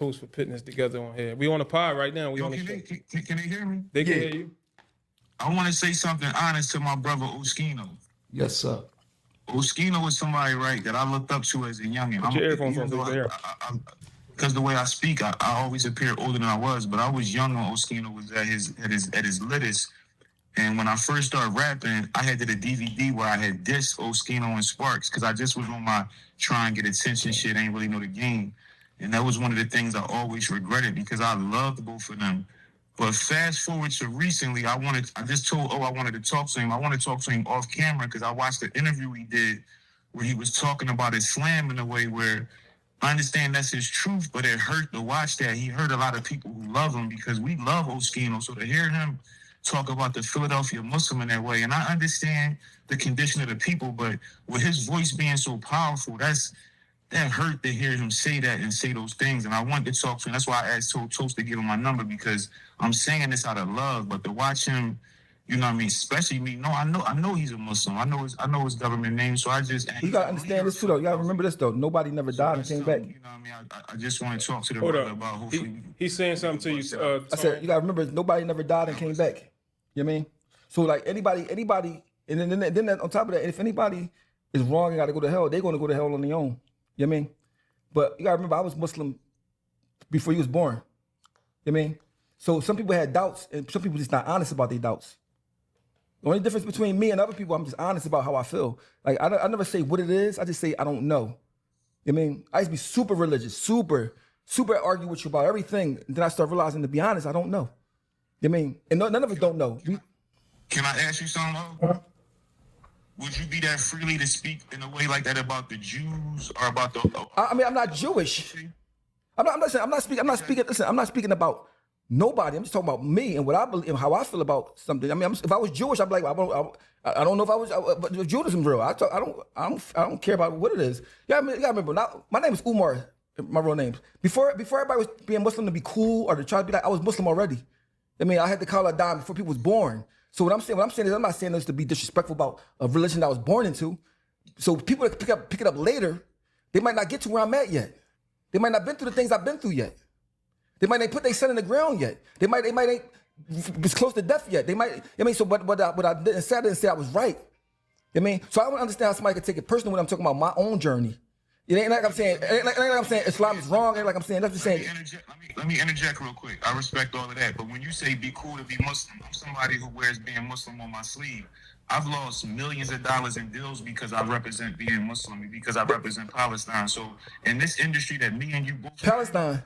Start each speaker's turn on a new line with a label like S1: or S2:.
S1: post for putting this together on here. We on a pod right now. We on the show.
S2: Can they hear me?
S1: They can hear you.
S2: I want to say something honest to my brother Oschino.
S3: Yes, sir.
S2: Oschino was somebody, right, that I looked up to as a youngin'.
S1: Put your earphones on so you can hear.
S2: Because the way I speak, I always appear older than I was, but I was young when Oschino was at his littest. And when I first started rapping, I had did a DVD where I had dissed Oschino and Sparks because I just was on my try and get attention shit, ain't really know the game. And that was one of the things I always regretted because I loved both of them. But fast forward to recently, I just told I wanted to talk to him. I want to talk to him off camera because I watched the interview he did where he was talking about his slam in a way where I understand that's his truth, but it hurt to watch that. He hurt a lot of people who love him because we love Oschino. So to hear him talk about the Philadelphia Muslim in that way, and I understand the condition of the people, but with his voice being so powerful, that hurt to hear him say that and say those things. And I wanted to talk to him. That's why I asked Toast to give him my number because I'm saying this out of love, but to watch him, you know what I mean, especially me. No, I know he's a Muslim. I know his government name. So I just
S3: you gotta understand this too, though. You gotta remember this though. Nobody never died and came back.
S2: You know what I mean? I just want to talk to the brother about hopefully.
S1: He's saying something to you.
S3: I said you gotta remember nobody never died and came back. You know what I mean? So like anybody, and then on top of that, if anybody is wrong and gotta go to hell, they're gonna go to hell on their own. You know what I mean? But you gotta remember, I was Muslim before you was born. You know what I mean? So some people had doubts, and some people just not honest about their doubts. The only difference between me and other people, I'm just honest about how I feel. Like I never say what it is. I just say I don't know. You know what I mean? I used to be super religious, super argue with you about everything. And then I start realizing, to be honest, I don't know. You know what I mean? And none of us don't know.
S2: Can I ask you something? Would you be that freely to speak in a way like that about the Jews or about the?
S3: I mean, I'm not Jewish. I'm not speaking about nobody. I'm just talking about me and what I believe and how I feel about something. I mean, if I was Jewish, I'd be like, I don't know if I was, but Judaism real. I don't care about what it is. You gotta remember, my name is Umar. My real name. Before everybody was being Muslim to be cool or to try to be like, I was Muslim already. I mean, I had to call a dime before people was born. So what I'm saying is, I'm not saying this to be disrespectful about a religion that I was born into. So people that pick it up later, they might not get to where I'm at yet. They might not been through the things I've been through yet. They might ain't put their son in the ground yet. They might ain't be close to death yet. They might. I mean, so what I didn't say I was right. I mean, so I don't understand how somebody could take it personal when I'm talking about my own journey. It ain't like I'm saying. Islam is wrong. Ain't like I'm saying. That's just saying.
S2: Let me interject real quick. I respect all of that, but when you say be cool to be Muslim, I'm somebody who wears being Muslim on my sleeve. I've lost millions of dollars in deals because I represent being Muslim, because I represent Palestine. So in this industry that me and you both
S3: Palestine.